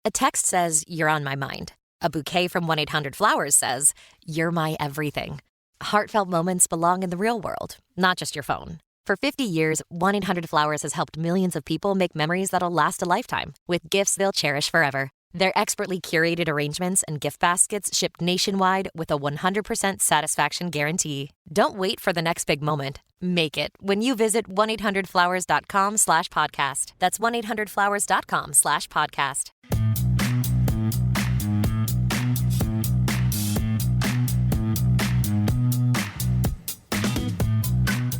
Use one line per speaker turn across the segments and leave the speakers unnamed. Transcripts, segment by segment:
A text says, "You're on my mind." A bouquet from 1-800-Flowers says, "You're my everything." Heartfelt moments belong in the real world, not just your phone. For 50 years, 1-800-Flowers has helped millions of people make memories that'll last a lifetime with gifts they'll cherish forever. Their expertly curated arrangements and gift baskets ship nationwide with a 100% satisfaction guarantee. Don't wait for the next big moment. Make it when you visit 1-800-Flowers.com/podcast. That's 1-800-Flowers.com/podcast.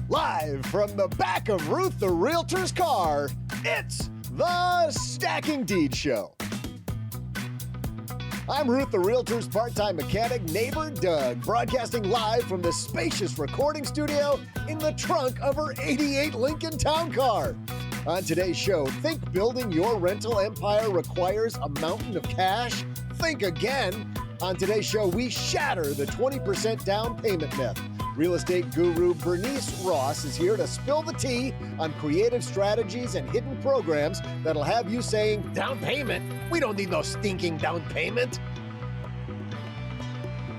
Live from the back of Ruth the Realtor's car, it's the Stacking Deed Show. I'm Ruth the Realtor's part-time mechanic, neighbor Doug, broadcasting live from the spacious recording studio in the trunk of her '88 Lincoln Town Car. On today's show, think building your rental empire requires a mountain of cash? Think again. On today's show, we shatter the 20% down payment myth. Real estate guru Bernice Ross is here to spill the tea on creative strategies and hidden programs that'll have you saying, "Down payment? We don't need no stinking down payment."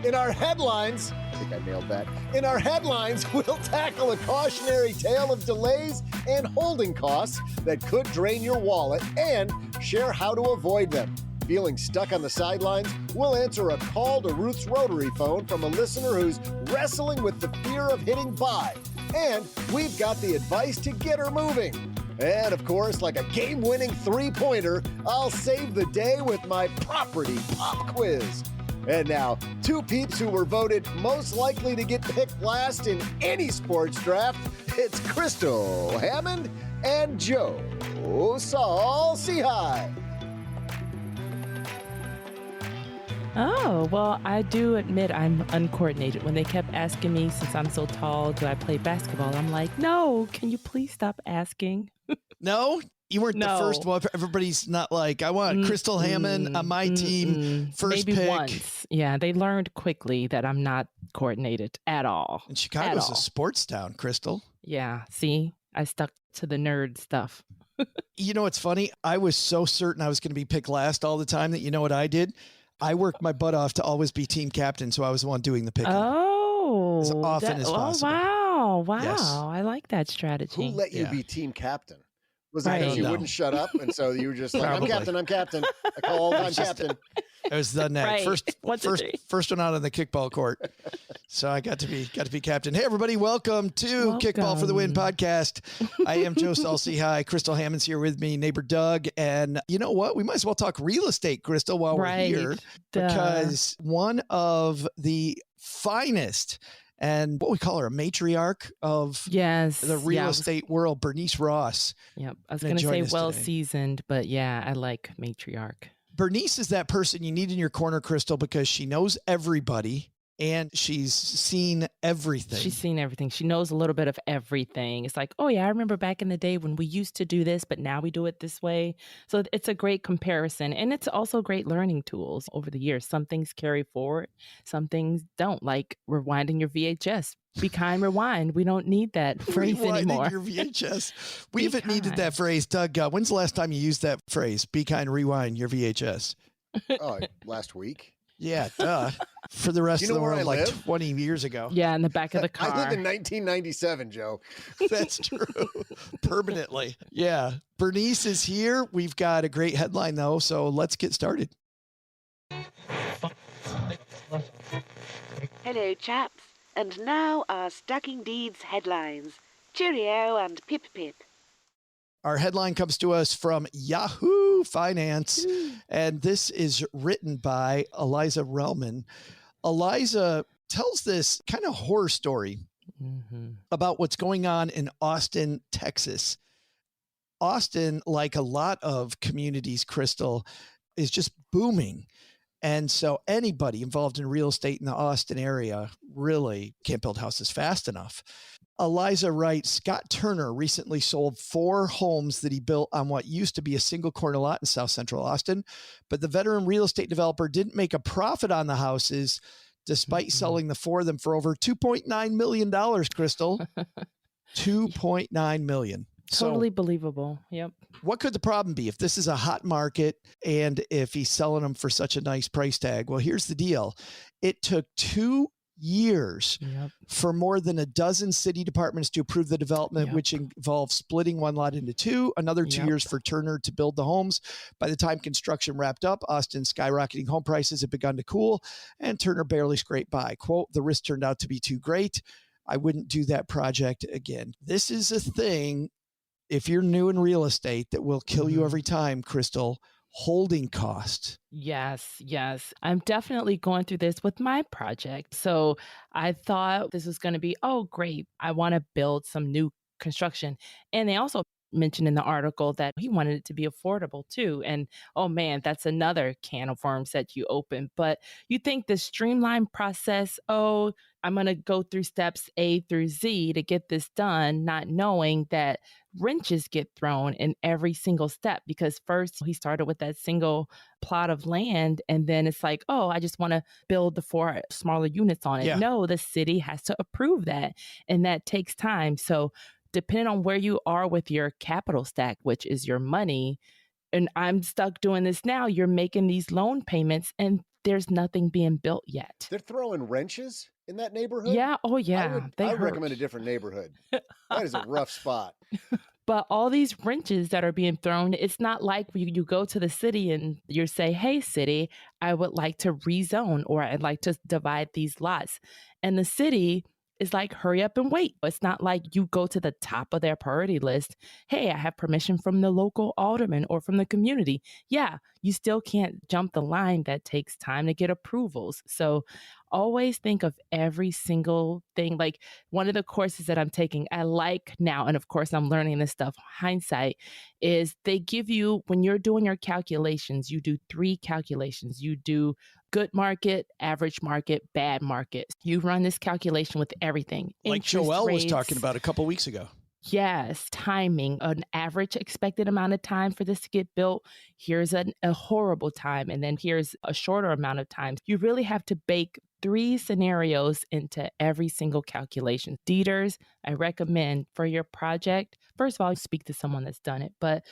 In our headlines, I think I nailed that. In our headlines, we'll tackle a cautionary tale of delays and holding costs that could drain your wallet and share how to avoid them. Feeling stuck on the sidelines? We'll answer a call to Ruth's rotary phone from a listener who's wrestling with the fear of hitting buy. And we've got the advice to get her moving. And of course, like a game-winning three-pointer, I'll save the day with my property pop quiz. And now, two peeps who were voted most likely to get picked last in any sports draft. It's Crystal Hammond and Joe Saul Seahigh.
Oh, well, I do admit I'm uncoordinated. When they kept asking me, since I'm so tall, do I play basketball? I'm like, no, can you please stop asking?
No, you weren't the first one. Everybody's not like, I want Crystal Hammond on my team, first
maybe
pick.
Once. Yeah, they learned quickly that I'm not coordinated at all.
And Chicago's a sports town, Crystal.
Yeah, see, I stuck to the nerd stuff.
You know what's funny? I was so certain I was going to be picked last all the time that you know what I did? I worked my butt off to always be team captain, so I was the one doing the picking.
Oh,
as often as possible.
Oh, wow.
Yes.
I like that strategy.
Who let you be team captain? Was it because you wouldn't shut up, and so you were just like, I'm captain. I call all the time captain.
I was done that
Right.
first one out on the kickball court. So I got to be captain. Hey everybody, welcome to Kickball for the Win podcast. I am Joe Saul Seahigh. Crystal Hammond's here with me, neighbor Doug. And you know what? We might as well talk real estate, Crystal, while we're here. Because one of the finest and what we call her, a matriarch of the real estate world, Bernice Ross.
Yep. I was going to say well-seasoned, but yeah, I like matriarch.
Bernice is that person you need in your corner, Crystal, because she knows everybody and she's seen everything.
She's seen everything. She knows a little bit of everything. It's like, oh yeah, I remember back in the day when we used to do this, but now we do it this way. So it's a great comparison. And it's also great learning tools over the years. Some things carry forward, some things don't, like rewinding your VHS. Be kind, rewind. We don't need that phrase anymore.
Your VHS. We haven't needed that phrase. Doug, when's the last time you used that phrase? Be kind, rewind your VHS.
Oh, last week.
Yeah, duh. For the rest of the world, like 20 years ago.
Yeah, in the back of the car.
I live in 1997, Joe.
That's true. Permanently. Yeah. Bernice is here. We've got a great headline, though, so let's get started.
Hello, chaps. And now our Stacking Deeds headlines. Cheerio and pip pip.
Our headline comes to us from Yahoo Finance, and this is written by Eliza Relman. Eliza tells this kind of horror story about what's going on in Austin, Texas. Austin, like a lot of communities, Crystal, is just booming. And so anybody involved in real estate in the Austin area really can't build houses fast enough. Eliza writes, Scott Turner recently sold 4 homes that he built on what used to be a single corner lot in South Central Austin, but the veteran real estate developer didn't make a profit on the houses despite selling the 4 of them for over $2.9 million, Crystal. $2.9 million.
Totally believable. Yep.
What could the problem be if this is a hot market and if he's selling them for such a nice price tag? Well, here's the deal. It took 2 years for more than a dozen city departments to approve the development, which involves splitting one lot into two, another 2 years for Turner to build the homes. By the time construction wrapped up, Austin's skyrocketing home prices had begun to cool, and Turner barely scraped by. Quote, the risk turned out to be too great. I wouldn't do that project again. This is a thing, if you're new in real estate, that will kill you every time, Crystal. Holding cost.
Yes. I'm definitely going through this with my project. So I thought this was going to be, oh, great. I want to build some new construction. And they also mentioned in the article that he wanted it to be affordable too. And oh man, that's another can of worms that you open. But you think the streamlined process, oh, I'm going to go through steps A through Z to get this done, not knowing that wrenches get thrown in every single step, because first he started with that single plot of land, and then it's like, oh, I just want to build the 4 smaller units on it.
Yeah.
No, the city has to approve that, and that takes time. So depending on where you are with your capital stack, which is your money, and I'm stuck doing this now, you're making these loan payments and there's nothing being built yet.
They're throwing wrenches in that neighborhood?
Yeah. Oh, yeah.
I would recommend a different neighborhood. That is a rough spot.
But all these wrenches that are being thrown, it's not like you go to the city and you say, hey, city, I would like to rezone, or I'd like to divide these lots. And the city is like, hurry up and wait. It's not like you go to the top of their priority list. Hey, I have permission from the local alderman or from the community. Yeah, you still can't jump the line. That takes time to get approvals. So always think of every single thing. Like one of the courses that I'm taking, I like now, and of course I'm learning this stuff, hindsight, is they give you, when you're doing your calculations, you do 3 calculations. You do good market, average market, bad market. You run this calculation with everything.
Like Joelle was talking about a couple weeks ago.
Yes, timing, an average expected amount of time for this to get built. Here's a horrible time, and then here's a shorter amount of time. You really have to bake 3 scenarios into every single calculation. Deeders, I recommend for your project, first of all, speak to someone that's done it, but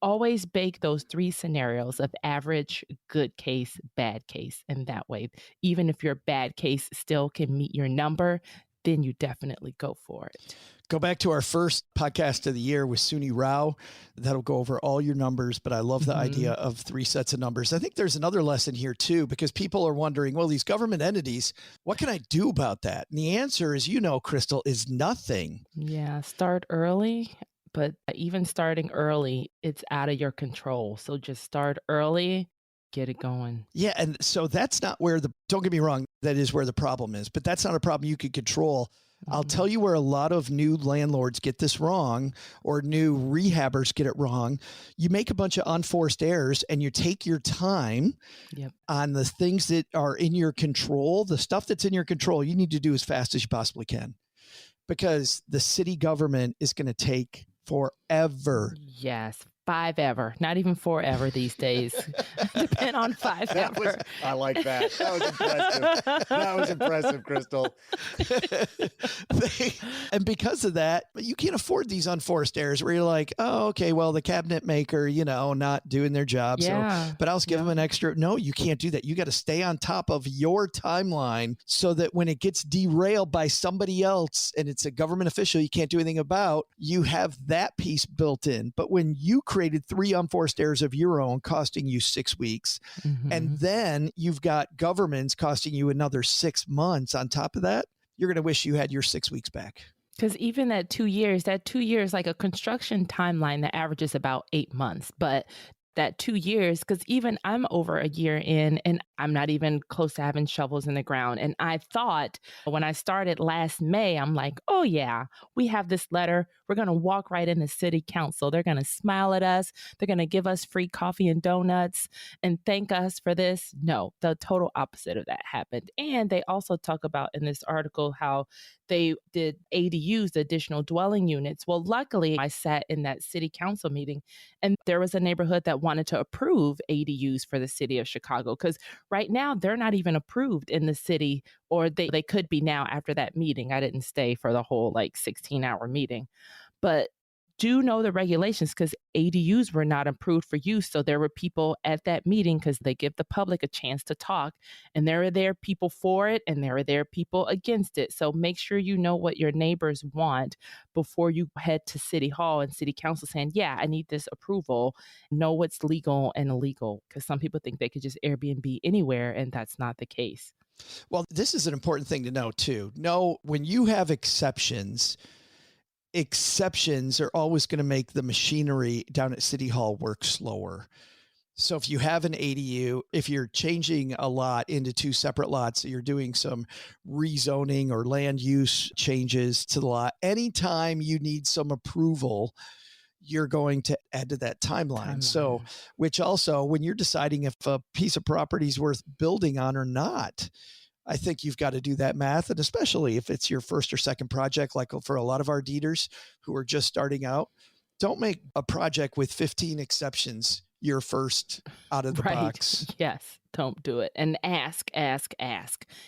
always bake those 3 scenarios of average, good case, bad case. And that way, even if your bad case still can meet your number, then you definitely go for it.
Go back to our first podcast of the year with Suni Rao. That'll go over all your numbers, but I love the idea of 3 sets of numbers. I think there's another lesson here too, because people are wondering, well, these government entities, what can I do about that? And the answer is, Crystal, is nothing.
Yeah, start early. But even starting early, it's out of your control. So just start early, get it going.
Yeah. And so that's not where don't get me wrong, that is where the problem is, but that's not a problem you can control. I'll tell you where a lot of new landlords get this wrong, or new rehabbers get it wrong. You make a bunch of unforced errors and you take your time on the things that are in your control. The stuff that's in your control, you need to do as fast as you possibly can, because the city government is going to take forever.
Yes. 5 ever, not even 4 ever these days. Depend on 5 ever.
I like that. That was impressive. That was impressive, Crystal.
And because of that, you can't afford these unforced errors where you're like, oh, okay, well, the cabinet maker, not doing their job.
Yeah.
So, but I'll give them an extra. No, you can't do that. You got to stay on top of your timeline so that when it gets derailed by somebody else and it's a government official you can't do anything about, you have that piece built in. But when you created 3 unforced errors of your own costing you 6 weeks, and then you've got governments costing you another 6 months on top of that, you're going to wish you had your 6 weeks back.
Because even that 2 years, like a construction timeline that averages about 8 months, but that 2 years, because even I'm over a year in and I'm not even close to having shovels in the ground. And I thought when I started last May, I'm like, oh yeah, we have this letter. We're going to walk right into city council. They're going to smile at us. They're going to give us free coffee and donuts and thank us for this. No, the total opposite of that happened. And they also talk about in this article how they did ADUs, the additional dwelling units. Well, luckily, I sat in that city council meeting and there was a neighborhood that wanted to approve ADUs for the city of Chicago, because right now they're not even approved in the city, or they could be now after that meeting. I didn't stay for the whole 16-hour meeting, but do know the regulations because ADUs were not approved for use. So there were people at that meeting because they give the public a chance to talk. And there are there people for it and there are there people against it. So make sure you know what your neighbors want before you head to City Hall and City Council saying, yeah, I need this approval. Know what's legal and illegal because some people think they could just Airbnb anywhere and that's not the case.
Well, this is an important thing to know too. Know when you have exceptions are always going to make the machinery down at City Hall work slower. So if you have an ADU, if you're changing a lot into two separate lots, so you're doing some rezoning or land use changes to the lot, anytime you need some approval, you're going to add to that timeline. So, which also, when you're deciding if a piece of property is worth building on or not, I think you've got to do that math. And especially if it's your first or second project, like for a lot of our deeders who are just starting out, don't make a project with 15 exceptions your first out of the box.
Yes, don't do it. And ask.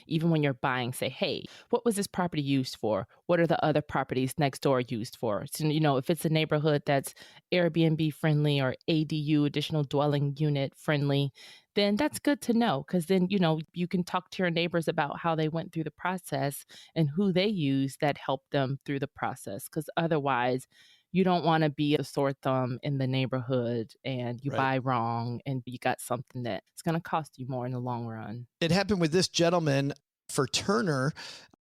Even when you're buying, say, hey, what was this property used for? What are the other properties next door used for? So, if it's a neighborhood that's Airbnb friendly or ADU, additional dwelling unit friendly, then that's good to know because then, you can talk to your neighbors about how they went through the process and who they use that helped them through the process. Because otherwise, you don't want to be a sore thumb in the neighborhood and you buy wrong and you got something that's going to cost you more in the long run.
It happened with this gentleman for Turner.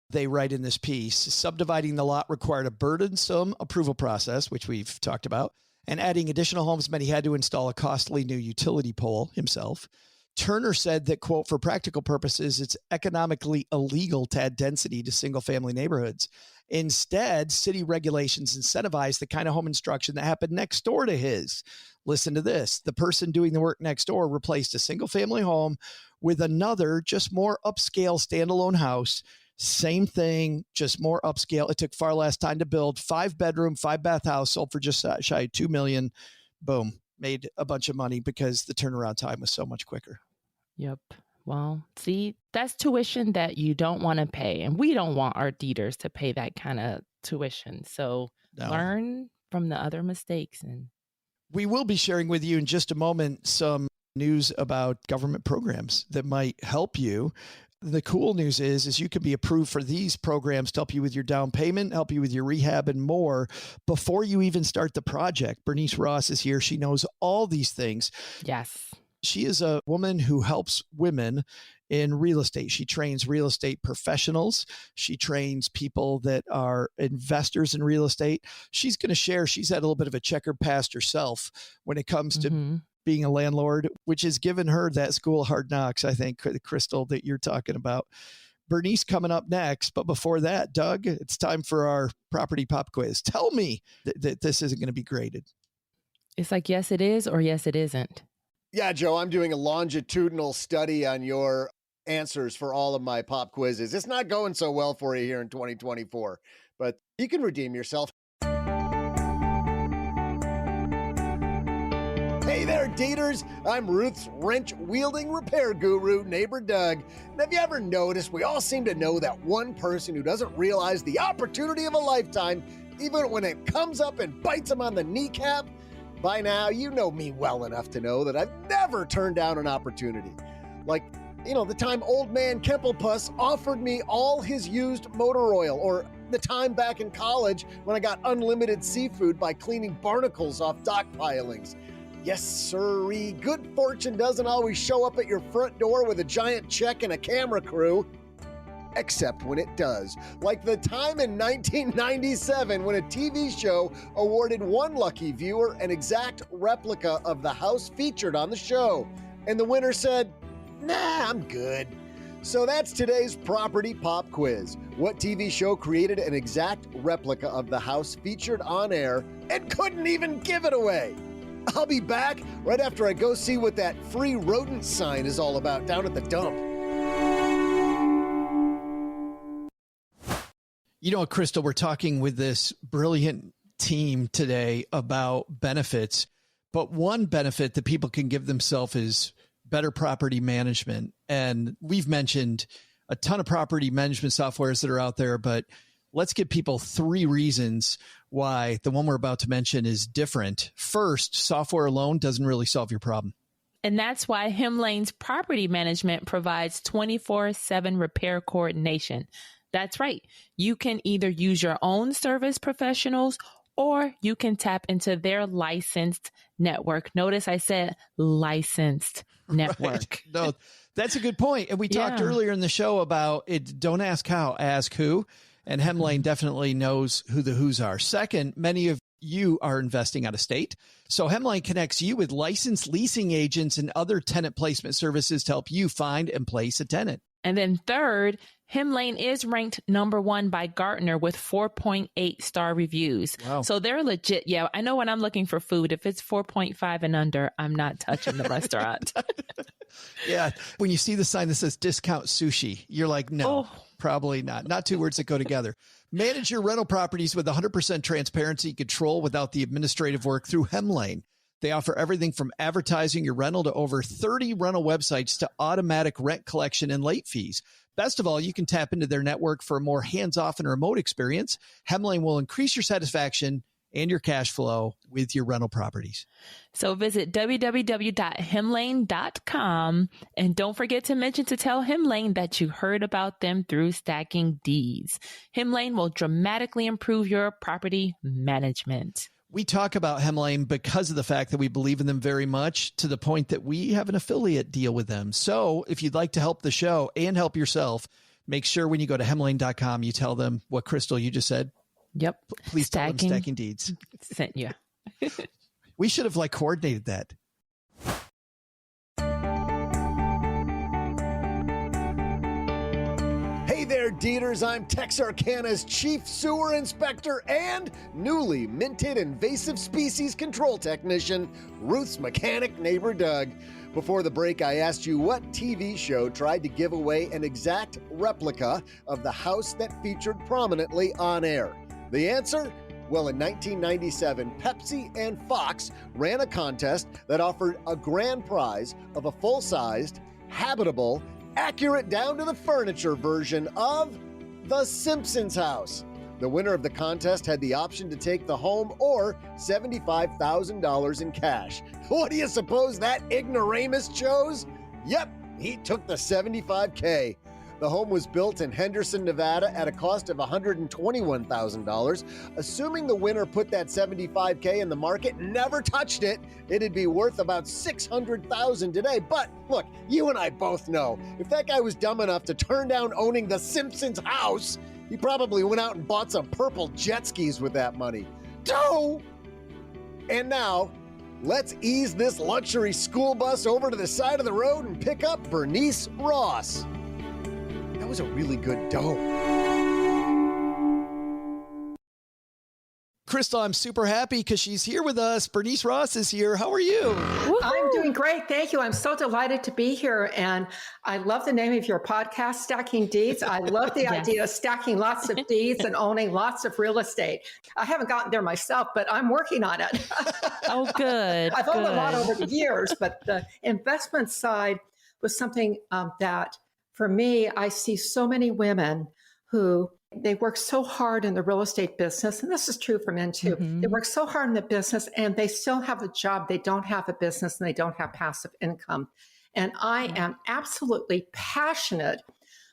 They write in this piece, subdividing the lot required a burdensome approval process, which we've talked about, and adding additional homes meant he had to install a costly new utility pole himself. Turner said that, quote, for practical purposes, it's economically illegal to add density to single-family neighborhoods. Instead, city regulations incentivize the kind of home construction that happened next door to his. Listen to this. The person doing the work next door replaced a single-family home with another, just more upscale standalone house. Same thing, just more upscale. It took far less time to build. 5-bedroom, 5-bath house sold for just shy of $2 million. Boom. Made a bunch of money because the turnaround time was so much quicker.
Yep. Well, see, that's tuition that you don't want to pay. And we don't want our deeders to pay that kind of tuition. So learn from the other mistakes. And
we will be sharing with you in just a moment some news about government programs that might help you. The cool news is you can be approved for these programs to help you with your down payment, help you with your rehab and more before you even start the project. Bernice Ross is here. She knows all these things.
Yes.
She is a woman who helps women in real estate. She trains real estate professionals. She trains people that are investors in real estate. She's going to share, she's had a little bit of a checkered past herself when it comes to being a landlord, which has given her that school of hard knocks, I think, Crystal, that you're talking about. Bernice coming up next. But before that, Doug, it's time for our property pop quiz. Tell me that this isn't going to be graded.
It's like, yes, it is, or yes, it isn't.
Yeah, Joe, I'm doing a longitudinal study on your answers for all of my pop quizzes. It's not going so well for you here in 2024, but you can redeem yourself. Hey there, daters. I'm Ruth's wrench-wielding repair guru, neighbor Doug. And have you ever noticed we all seem to know that one person who doesn't realize the opportunity of a lifetime, even when it comes up and bites them on the kneecap? By now, you know me well enough to know that I've never turned down an opportunity. Like, the time old man Kempelpuss offered me all his used motor oil, or the time back in college when I got unlimited seafood by cleaning barnacles off dock pilings. Yes, sirree, good fortune doesn't always show up at your front door with a giant check and a camera crew. Except when it does. Like the time in 1997 when a TV show awarded one lucky viewer an exact replica of the house featured on the show. And the winner said, nah, I'm good. So that's today's property pop quiz. What TV show created an exact replica of the house featured on air and couldn't even give it away? I'll be back right after I go see what that free rodent sign is all about down at the dump.
Crystal, we're talking with this brilliant team today about benefits, but one benefit that people can give themselves is better property management. And we've mentioned a ton of property management softwares that are out there, but let's give people 3 reasons why the one we're about to mention is different. First, software alone doesn't really solve your problem.
And that's why Hemlane's property management provides 24/7 repair coordination. That's right. You can either use your own service professionals or you can tap into their licensed network. Notice I said licensed network.
Right. No, that's a good point. And we talked earlier in the show about it. Don't ask how, ask who. And Hemlane definitely knows who the who's are. Second, many of you are investing out of state. So Hemlane connects you with licensed leasing agents and other tenant placement services to help you find and place a tenant.
And then third, Hemlane is ranked #1 by Gartner with 4.8 star reviews.
Wow.
So they're legit. Yeah, I know when I'm looking for food, if it's 4.5 and under, I'm not touching the restaurant.
Yeah. When you see the sign that says discount sushi, you're like, no, probably not. Not 2 words that go together. Manage your rental properties with 100% transparency and control without the administrative work through Hemlane. They offer everything from advertising your rental to over 30 rental websites to automatic rent collection and late fees. Best of all, you can tap into their network for a more hands-off and remote experience. Hemlane will increase your satisfaction and your cash flow with your rental properties.
So visit www.hemlane.com and don't forget to mention to tell Hemlane that you heard about them through Stacking Deeds. Hemlane will dramatically improve your property management.
We talk about Hemlane because of the fact that we believe in them very much, to the point that we have an affiliate deal with them. So if you'd like to help the show and help yourself, make sure when you go to hemlane.com, you tell them what Crystal you just said.
Yep.
Please tell them Stacking Deeds
sent you.
We should have coordinated that.
Hey there, Deeders. I'm Texarkana's Chief Sewer Inspector and newly minted invasive species control technician, Ruth's mechanic neighbor Doug. Before the break, I asked you what TV show tried to give away an exact replica of the house that featured prominently on air. The answer? Well, in 1997, Pepsi and Fox ran a contest that offered a grand prize of a full-sized, habitable, accurate down to the furniture version of The Simpsons house. The winner of the contest had the option to take the home or $75,000 in cash. What do you suppose that ignoramus chose? Yep, he took the $75K. The home was built in Henderson, Nevada at a cost of $121,000. Assuming the winner put that $75K in the market, never touched it, it'd be worth about $600,000 today. But look, you and I both know, if that guy was dumb enough to turn down owning the Simpsons house, he probably went out and bought some purple jet skis with that money. Doh! And now, let's ease this luxury school bus over to the side of the road and pick up Bernice Ross. That was a really good dough.
Crystal, I'm super happy because she's here with us. Bernice Ross is here. How are you?
Woo-hoo. I'm doing great. Thank you. I'm so delighted to be here. And I love the name of your podcast, Stacking Deeds. I love the idea of stacking lots of deeds and owning lots of real estate. I haven't gotten there myself, but I'm working on it.
Oh, good.
I've owned a lot over the years, but the investment side was something that, for me, I see so many women who they work so hard in the real estate business, and this is true for men too. Mm-hmm. They work so hard in the business and they still have a job. They don't have a business and they don't have passive income. And I am absolutely passionate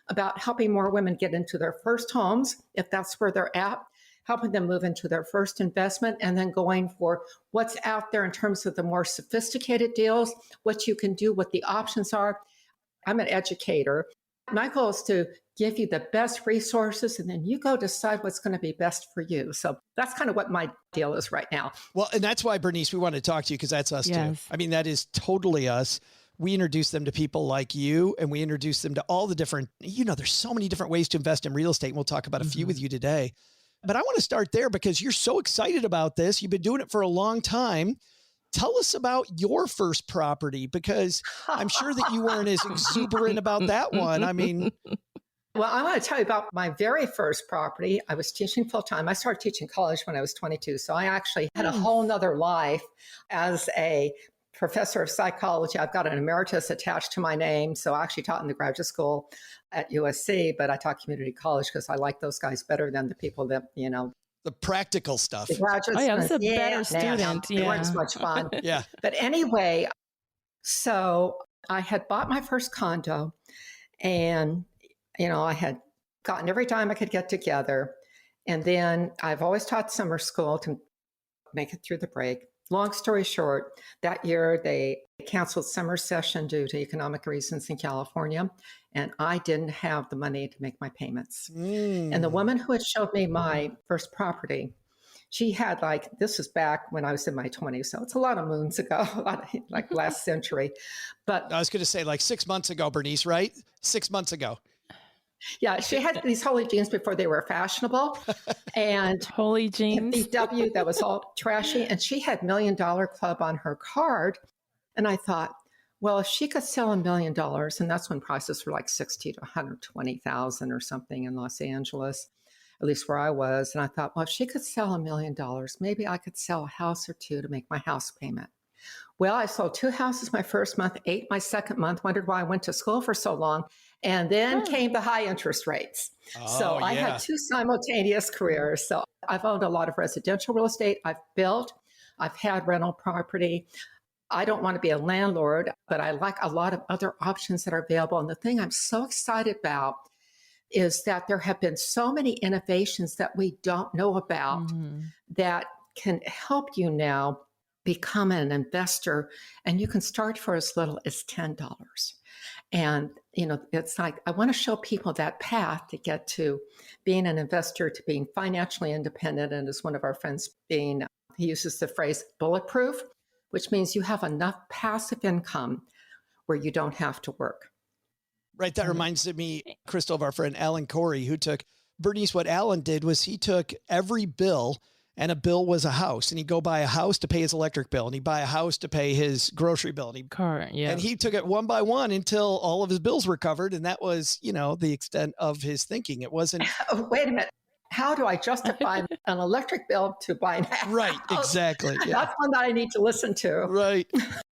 about helping more women get into their first homes, if that's where they're at, helping them move into their first investment, and then going for what's out there in terms of the more sophisticated deals, what you can do, what the options are. I'm an educator. My goal is to give you the best resources, and then you go decide what's going to be best for you. So that's kind of what my deal is right now.
Well, and that's why, Bernice, we wanted to talk to you because that's us too. I mean, that is totally us. We introduce them to people like you, and we introduce them to all the different, there's so many different ways to invest in real estate. And we'll talk about a few with you today. But I want to start there because you're so excited about this. You've been doing it for a long time. Tell us about your first property, because I'm sure that you weren't as exuberant about that one. I mean,
well, I want to tell you about my very first property. I was teaching full time. I started teaching college when I was 22. So I actually had a whole nother life as a professor of psychology. I've got an emeritus attached to my name. So I actually taught in the graduate school at USC, but I taught community college because I like those guys better than the people that,
The practical stuff.
the graduate
Oh, yeah, I was a
students.
better student.
They weren't as
Yeah.
much fun.
Yeah.
But anyway, so I had bought my first condo and, I had gotten every time I could get together. And then I've always taught summer school to make it through the break. Long story short, that year they canceled summer session due to economic reasons in California. And I didn't have the money to make my payments. And the woman who had showed me my first property, she had this is back when I was in my 20s. So it's a lot of moons ago, like last century. But
I was going to say 6 months ago, Bernice, right? 6 months ago.
yeah, she had these holy jeans before they were fashionable. And
Holy jeans.
BW that was all trashy. And she had $1 Million Club on her card. And I thought, well, if she could sell $1 million, and that's when prices were like 60 to 120,000 or something in Los Angeles, at least where I was. And I thought, well, if she could sell $1 million, maybe I could sell a house or two to make my house payment. Well, I sold 2 houses my first month, 8 my second month, wondered why I went to school for so long. And then came the high interest rates. So I had 2 simultaneous careers. So I've owned a lot of residential real estate. I've built, I've had rental property. I don't want to be a landlord, but I like a lot of other options that are available. And the thing I'm so excited about is that there have been so many innovations that we don't know about that can help you now become an investor. And you can start for as little as $10. And, it's like, I want to show people that path to get to being an investor, to being financially independent. And as one of our friends he uses the phrase bulletproof, which means you have enough passive income where you don't have to work.
Right. That reminds me, Crystal, of our friend Alan Corey, who took Bernice. What Alan did was he took every bill, and a bill was a house, and he'd go buy a house to pay his electric bill, and he'd buy a house to pay his grocery bill. And he took it one by one until all of his bills were covered. And that was, the extent of his thinking. It wasn't.
Oh, wait a minute. How do I justify an electric bill to buy a house?
Right. Exactly. Yeah.
That's one that I need to listen to.
Right.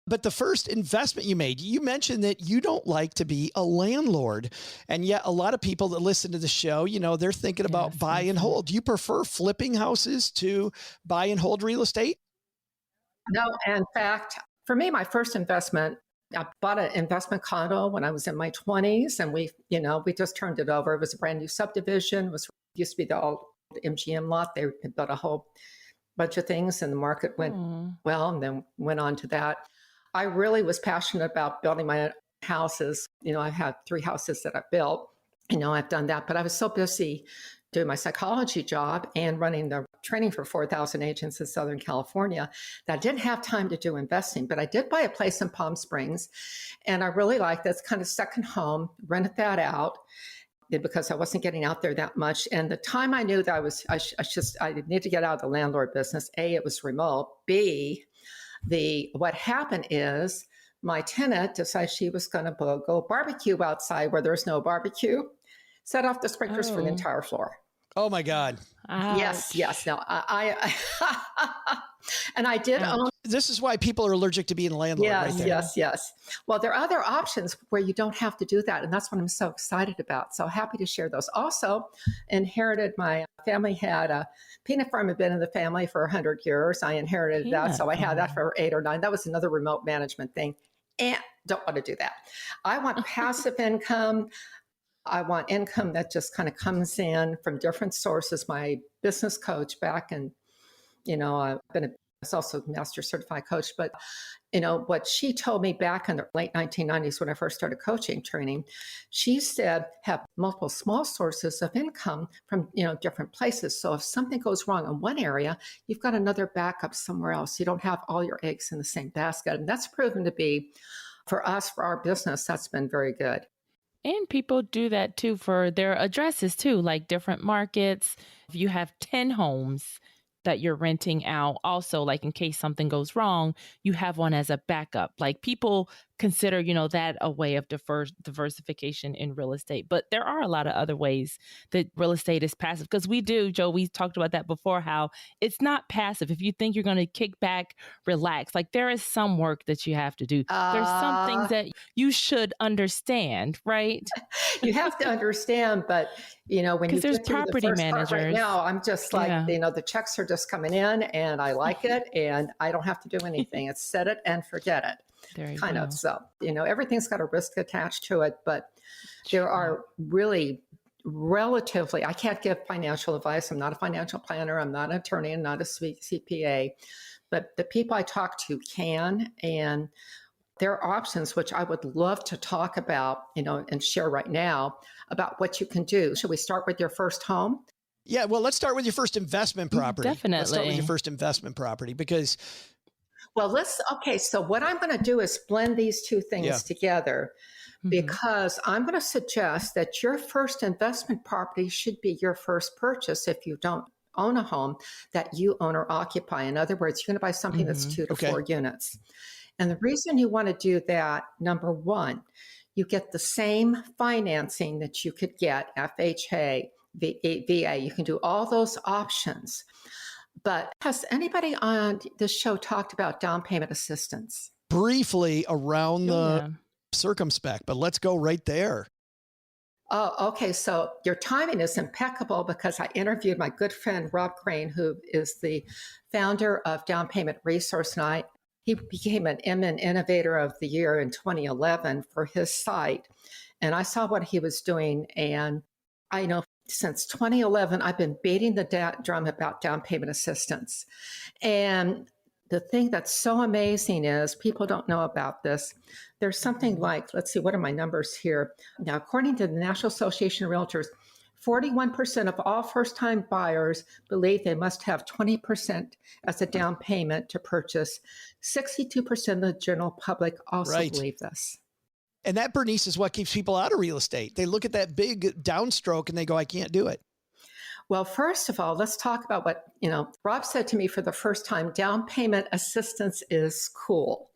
But the first investment you made, you mentioned that you don't like to be a landlord. And yet a lot of people that listen to the show, they're thinking about buy and hold. Do you prefer flipping houses to buy and hold real estate?
No, in fact, for me, my first investment, I bought an investment condo when I was in my 20s, and we just turned it over. It was a brand new subdivision. It used to be the old MGM lot. They had built a whole bunch of things, and the market went well, and then went on to that. I really was passionate about building my own houses. I've had 3 houses that I've built. I've done that, but I was so busy doing my psychology job and running the training for 4,000 agents in Southern California that I didn't have time to do investing. But I did buy a place in Palm Springs, and I really liked that. It's kind of second home, rented that out because I wasn't getting out there that much. And the time I knew that I need to get out of the landlord business. A, it was remote. B, what happened is my tenant decided she was going to go barbecue outside where there's no barbecue, set off the sprinklers for the entire floor.
Oh my God.
Ouch. Yes. No, I and I did own.
This is why people are allergic to being a landlord.
Yes. Well, there are other options where you don't have to do that. And that's what I'm so excited about. So happy to share those. Also inherited, my family had a peanut farm, had been in the family for 100 years. I inherited that. So I had that for 8 or 9. That was another remote management thing. And don't want to do that. I want passive income. I want income that just kind of comes in from different sources. My business coach back in, I've been also a master certified coach, but what she told me back in the late 1990s when I first started coaching training, she said, have multiple small sources of income from, different places. So if something goes wrong in one area, you've got another backup somewhere else. You don't have all your eggs in the same basket. And that's proven to be, for us, for our business, that's been very good.
And people do that too for their addresses too, like different markets. If you have 10 homes that you're renting out, also, like in case something goes wrong, you have one as a backup. Like people consider, that a way of diversification in real estate. But there are a lot of other ways that real estate is passive, because we do, Joe, we talked about that before, how it's not passive. If you think you're going to kick back, relax, like there is some work that you have to do. There's some things that you should understand, right?
You have to understand, but when you
there's
get through the
property
first part right
managers.
now, I'm just like, the checks are just coming in and I like it and I don't have to do anything. It's set it and forget it.
There you
kind
go.
of. So, everything's got a risk attached to it, but there are really relatively, I can't give financial advice. I'm not a financial planner. I'm not an attorney. I'm not a CPA, but the people I talk to can, and there are options which I would love to talk about, and share right now about what you can do. Should we start with your first home?
Yeah, well, let's start with your first investment property.
Definitely.
Let's start with your first investment property because...
Well, so what I'm going to do is blend these two things together, because I'm going to suggest that your first investment property should be your first purchase if you don't own a home that you own or occupy. In other words, you're going to buy something that's 2 to 4 units. And the reason you want to do that, number one, you get the same financing that you could get, FHA, VA. You can do all those options. But has anybody on this show talked about down payment assistance?
Briefly around the circumspect, but let's go right there.
Oh, okay. So your timing is impeccable, because I interviewed my good friend, Rob Crane, who is the founder of Down Payment Resource. And he became an Inman Innovator of the Year in 2011 for his site. And I saw what he was doing. And I know since 2011, I've been beating the drum about down payment assistance. And the thing that's so amazing is people don't know about this. There's something like, let's see, what are my numbers here? Now, according to the National Association of Realtors, 41% of all first-time buyers believe they must have 20% as a down payment to purchase. 62% of the general public also believe this.
And that, Bernice, is what keeps people out of real estate. They look at that big downstroke and they go, I can't do it.
Well, first of all, let's talk about what, Rob said to me for the first time, down payment assistance is cool.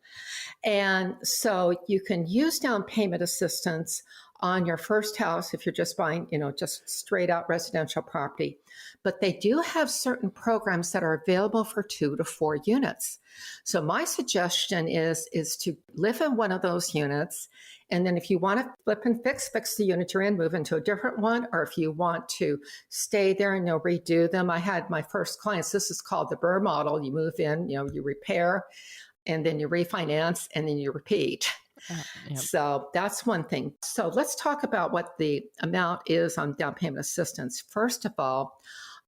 And so you can use down payment assistance on your first house if you're just buying, just straight out residential property. But they do have certain programs that are available for 2 to 4 units. So my suggestion is to live in one of those units. And then if you want to flip and fix the unit you're in, move into a different one. Or if you want to stay there and redo them. I had my first clients, this is called the Burr model. You move in, you repair, and then you refinance, and then you repeat. So that's one thing. So let's talk about what the amount is on down payment assistance. First of all,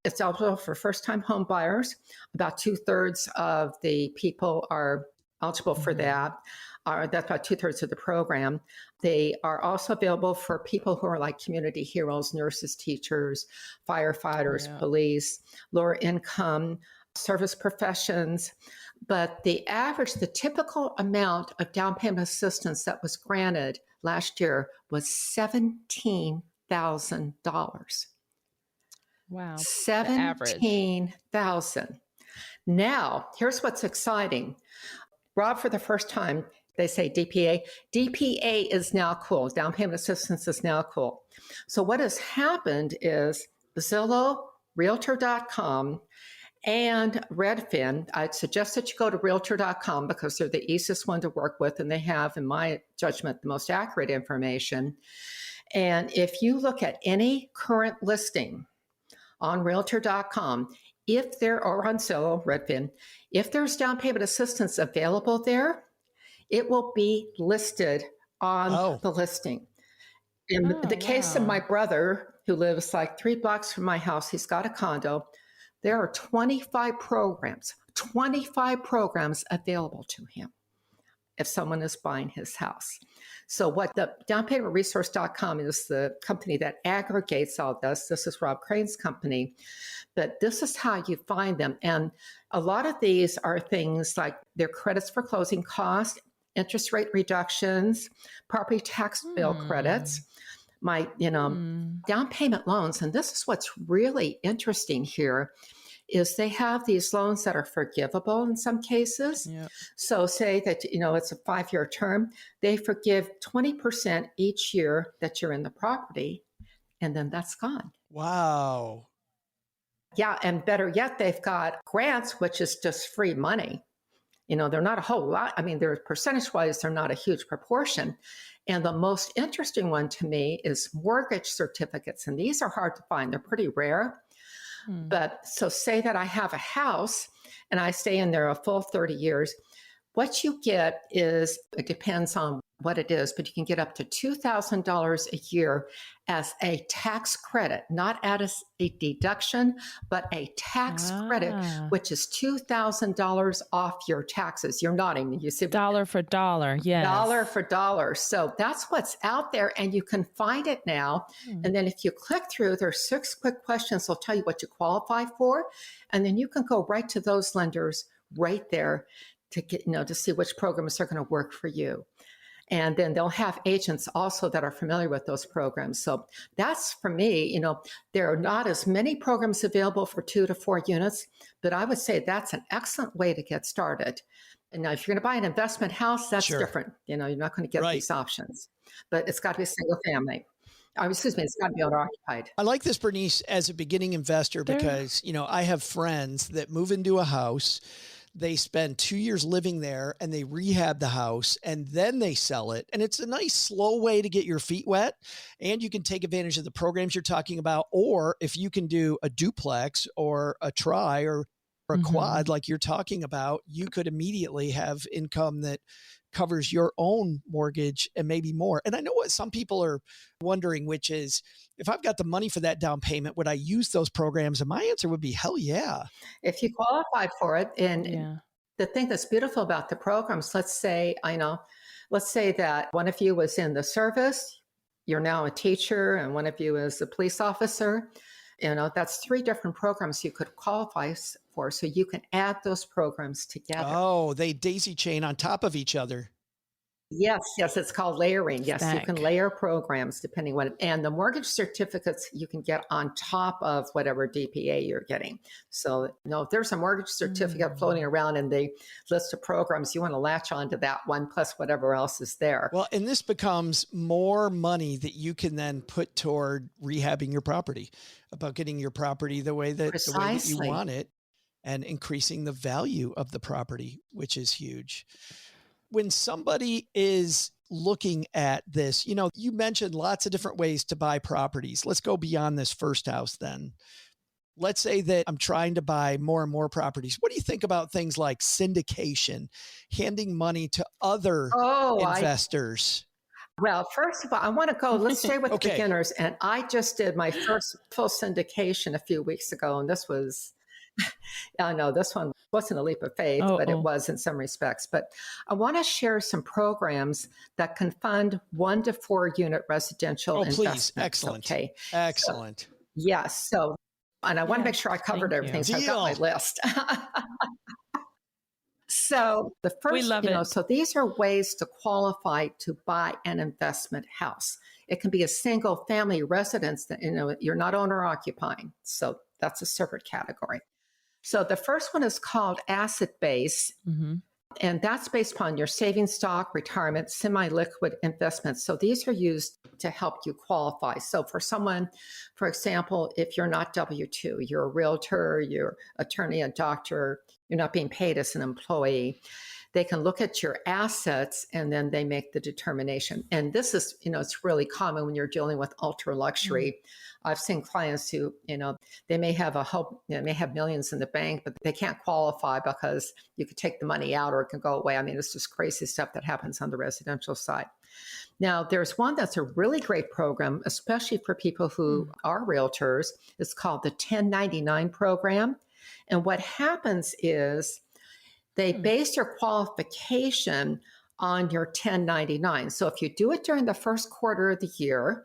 it's eligible for first-time home buyers. About 2/3 of the people are eligible for that. That's about 2/3 of the program. They are also available for people who are like community heroes, nurses, teachers, firefighters, police, lower income, service professions. But the typical amount of down payment assistance that was granted last year was $17,000.
Wow.
$17,000. Now, here's what's exciting. Rob, for the first time, they say DPA. DPA is now cool. Down payment assistance is now cool. So what has happened is Zillow, Realtor.com, and Redfin. I'd suggest that you go to Realtor.com because they're the easiest one to work with, and they have, in my judgment, the most accurate information. And if you look at any current listing on Realtor.com, if there are on Zillow, Redfin, if there's down payment assistance available there, it will be listed on the listing. In the case of my brother, who lives like 3 blocks from my house, he's got a condo. There are 25 programs available to him if someone is buying his house. So what the downpaymentresource.com is, the company that aggregates all this. This is Rob Crane's company, but this is how you find them. And a lot of these are things like their credits for closing costs, interest rate reductions, property tax bill credits, down payment loans. And this is what's really interesting here. is they have these loans that are forgivable in some cases.
Yep.
So say that, it's a 5-year term, they forgive 20% each year that you're in the property, and then that's gone.
Wow.
Yeah, and better yet, they've got grants, which is just free money. They're not a whole lot. I mean, they're percentage-wise, they're not a huge proportion. And the most interesting one to me is mortgage certificates. And these are hard to find. They're pretty rare. But so say that I have a house and I stay in there a full 30 years. What you get is, it depends on what it is, but you can get up to $2,000 a year as a tax credit, not as a deduction, but a tax credit, which is $2,000 off your taxes. You're nodding. You see,
dollar for dollar. Yes.
Dollar for dollar. So that's what's out there, and you can find it now. And then if you click through, there's 6 quick questions. They'll tell you what you qualify for. And then you can go right to those lenders right there to get, to see which programs are going to work for you. And then they'll have agents also that are familiar with those programs. So that's, for me, there are not as many programs available for 2 to 4 units, but I would say that's an excellent way to get started. And now if you're going to buy an investment house, that's different. You're not going to get these options, but it's got to be a single family. It's got to be owner occupied.
I like this, Bernice, as a beginning investor because, I have friends that move into a house. They spend 2 years living there and they rehab the house and then they sell it. And it's a nice slow way to get your feet wet, and you can take advantage of the programs you're talking about. Or if you can do a duplex or a tri or a quad, like you're talking about, you could immediately have income that covers your own mortgage and maybe more. And I know what some people are wondering, which is, if I've got the money for that down payment, would I use those programs? And my answer would be, hell yeah.
If you qualify for it. And the thing that's beautiful about the programs, let's say that one of you was in the service, you're now a teacher, and one of you is a police officer. That's 3 different programs you could qualify for. So you can add those programs together.
Oh, they daisy chain on top of each other.
Yes, it's called layering. Yes, you can layer programs depending on, and the mortgage certificates you can get on top of whatever DPA you're getting. So, if there's a mortgage certificate floating around in the list of programs, you want to latch onto that one plus whatever else is there.
Well, and this becomes more money that you can then put toward rehabbing your property, about getting your property the way that you want it, and increasing the value of the property, which is huge. When somebody is looking at this, you mentioned lots of different ways to buy properties. Let's go beyond this first house then. Let's say that I'm trying to buy more and more properties. What do you think about things like syndication, handing money to other investors?
Well, first of all, I want to let's stay with the beginners. And I just did my first full syndication a few weeks ago. And this was, I know this one wasn't a leap of faith, but it was in some respects. But I want to share some programs that can fund 1 to 4 unit residential investments.
Please. Excellent.
Okay.
Excellent.
So, yes. So, and I want to make sure I covered everything. So I've got my list. So the first, so these are ways to qualify to buy an investment house. It can be a single family residence that, you're not owner occupying. So that's a separate category. So the first one is called asset-based, and that's based upon your savings stock, retirement, semi-liquid investments. So these are used to help you qualify. So for someone, for example, if you're not W-2, you're a realtor, you're attorney, a doctor, you're not being paid as an employee, they can look at your assets and then they make the determination. And this is, it's really common when you're dealing with ultra luxury. I've seen clients who, they may have may have millions in the bank, but they can't qualify because you could take the money out or it can go away. I mean, it's just crazy stuff that happens on the residential side. Now, there's one that's a really great program, especially for people who are realtors. It's called the 1099 program. And what happens is they base your qualification on your 1099. So if you do it during the first quarter of the year,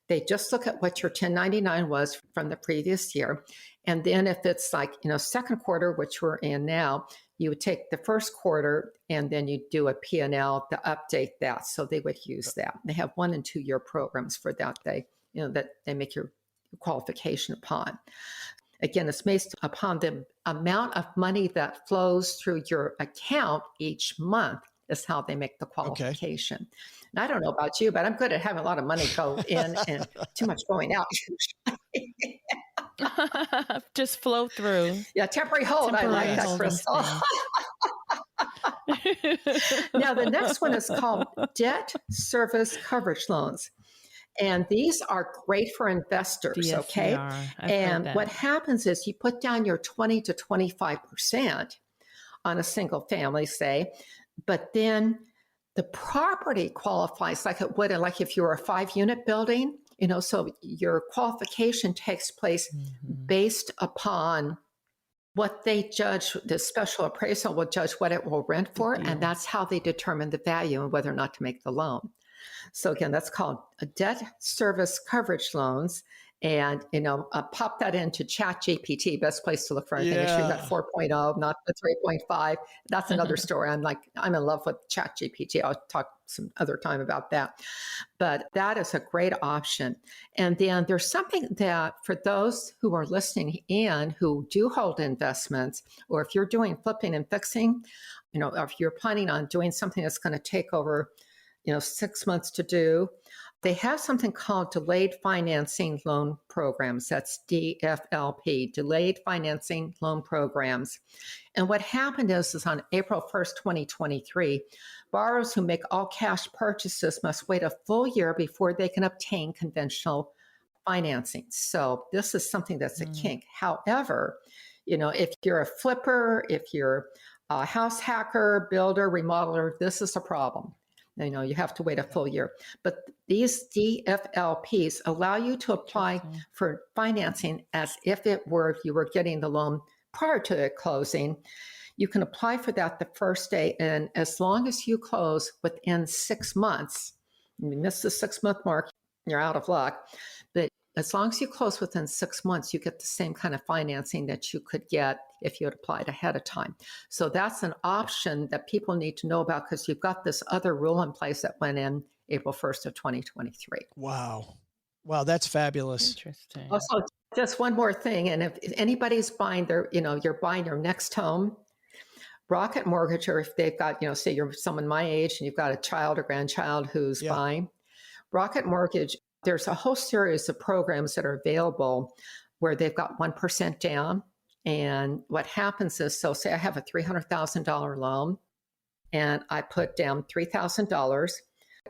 they just look at what your 1099 was from the previous year. And then if it's like, second quarter, which we're in now, you would take the first quarter and then you do a P&L to update that. So they would use that. They have 1 and 2 year programs for that. That they make your qualification upon. Again, it's based upon the amount of money that flows through your account each month is how they make the qualification. Okay. And I don't know about you, but I'm good at having a lot of money go in and too much going out.
Just flow through.
Yeah, temporary hold. I like that, Crystal. Now, the next one is called debt service coverage loans. And these are great for investors,
DSCR.
okay? And what happens is you put down your 20 to 25% on a single family, say, but then the property qualifies like it would, like if you're a 5-unit building, so your qualification takes place based upon what they judge. The special appraisal will judge what it will rent for, and that's how they determine the value and whether or not to make the loan. So again, that's called a debt service coverage loans. And, pop that into ChatGPT, best place to look for anything. Yeah. Issue got 4.0, not the 3.5. That's another story. I'm in love with ChatGPT. I'll talk some other time about that. But that is a great option. And then there's something that for those who are listening in who do hold investments, or if you're doing flipping and fixing, if you're planning on doing something that's going to take over 6 months to do, they have something called delayed financing loan programs. That's DFLP, delayed financing loan programs. And what happened is on April 1st, 2023, borrowers who make all cash purchases must wait a full year before they can obtain conventional financing. So this is something that's a kink. However, if you're a flipper, if you're a house hacker, builder, remodeler, this is a problem. You have to wait a full year. But these DFLPs allow you to apply for financing as if you were getting the loan prior to the closing. You can apply for that the first day, and as long as you close within 6 months, you miss the 6-month mark, you're out of luck. But as long as you close within 6 months, you get the same kind of financing that you could get if you had applied ahead of time. So that's an option that people need to know about, because you've got this other rule in place that went in April 1st of 2023.
Wow, that's fabulous.
Interesting.
Also, just one more thing, and if anybody's buying you're buying your next home, Rocket Mortgage, or if they've got, say you're someone my age and you've got a child or grandchild who's buying, Rocket Mortgage, there's a whole series of programs that are available where they've got 1% down. And what happens is, so say I have a $300,000 loan and I put down $3,000.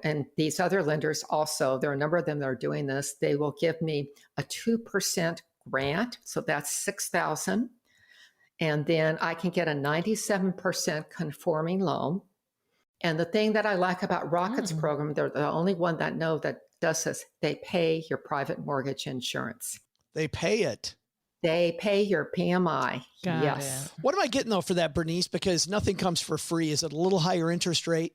And these other lenders also, there are a number of them that are doing this. They will give me a 2% grant. So that's $6,000. And then I can get a 97% conforming loan. And the thing that I like about Rocket's program, they're the only one that does this. They pay your private mortgage insurance.
They pay it.
They pay your PMI.
Got it.
What am I getting though for that, Bernice? Because nothing comes for free. Is it a little higher interest rate?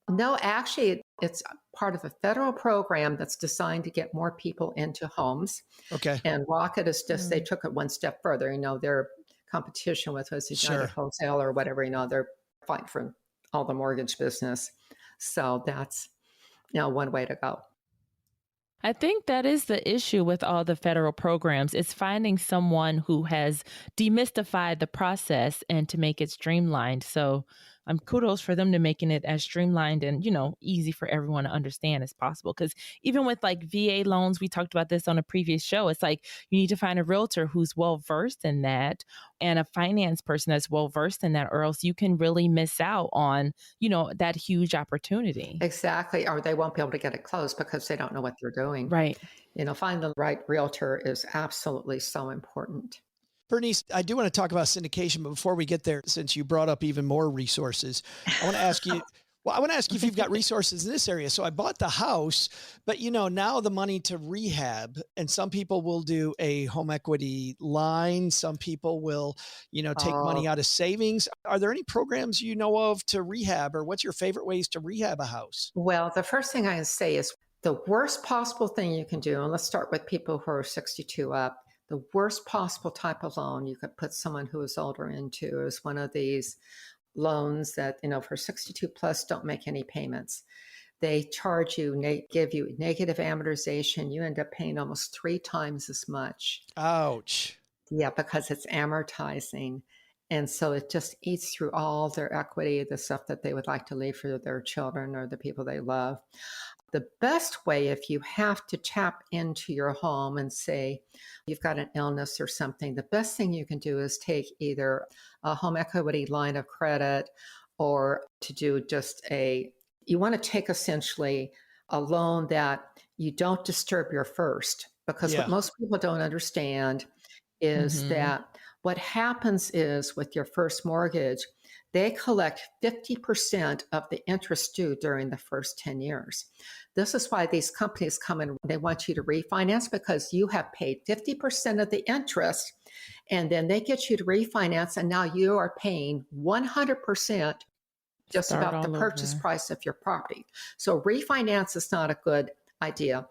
No, actually, it's part of a federal program that's designed to get more people into homes.
Okay.
And Rocket is just, they took it one step further. Their competition with us, United Wholesale or whatever, they're fighting for all the mortgage business. So that's one way to go.
I think that is the issue with all the federal programs. It's finding someone who has demystified the process and to make it streamlined. So kudos for them to making it as streamlined and, easy for everyone to understand as possible. Because even with like VA loans, we talked about this on a previous show. It's like you need to find a realtor who's well-versed in that and a finance person that's well-versed in that, or else you can really miss out on, that huge opportunity.
Exactly. Or they won't be able to get it closed because they don't know what they're doing.
Right.
Find the right realtor is absolutely so important.
Bernice, I do want to talk about syndication, but before we get there, since you brought up even more resources, I want to ask you, if you've got resources in this area. So I bought the house, but now the money to rehab, and some people will do a home equity line. Some people will, take money out of savings. Are there any programs you know of to rehab, or what's your favorite ways to rehab a house?
Well, the first thing I say is the worst possible thing you can do, and let's start with people who are 62 up, the worst possible type of loan you could put someone who is older into is one of these loans that, for 62 plus don't make any payments. They charge you, give you negative amortization. You end up paying almost 3 times as much.
Ouch.
Yeah, because it's amortizing. And so it just eats through all their equity, the stuff that they would like to leave for their children or the people they love. The best way, if you have to tap into your home and say you've got an illness or something, the best thing you can do is take either a home equity line of credit or to do you want to take essentially a loan that you don't disturb your first. Because what
Yeah.
most people don't understand is that what happens is with your first mortgage, they collect 50% of the interest due during the first 10 years. This is why these companies come in, they want you to refinance because you have paid 50% of the interest, and then they get you to refinance, and now you are paying 100% just
Start
about the
all
purchase
over.
price of your property. So refinance is not a good idea.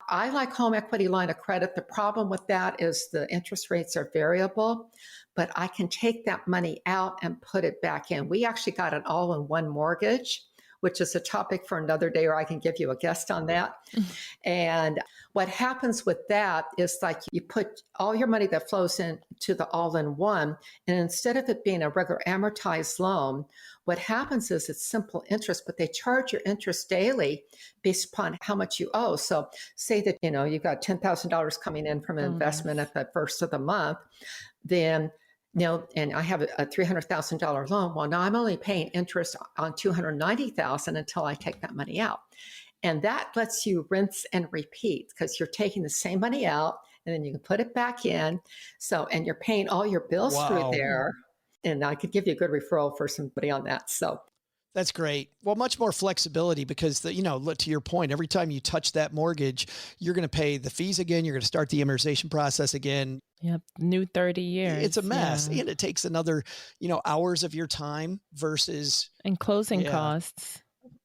I like home equity line of credit. The problem with that is the interest rates are variable, but I can take that money out and put it back in. We actually got an all-in-one mortgage, which is a topic for another day, or I can give you a guest on that. And what happens with that is like you put all your money that flows into the all-in-one, and instead of it being a regular amortized loan, what happens is it's simple interest, but they charge your interest daily based upon how much you owe. So say that, you've got $10,000 coming in from an investment
nice.
at the first of the month, then and I have a $300,000 loan. Well, now I'm only paying interest on $290,000 until I take that money out. And that lets you rinse and repeat because you're taking the same money out and then you can put it back in. So, and you're paying all your bills through there. And I could give you a good referral for somebody on that. So
That's great. Well, much more flexibility because to your point, every time you touch that mortgage, you're going to pay the fees again. You're going to start the amortization process again.
Yep. New 30 years.
It's a mess.
Yeah.
And it takes another, hours of your time versus.
And closing costs.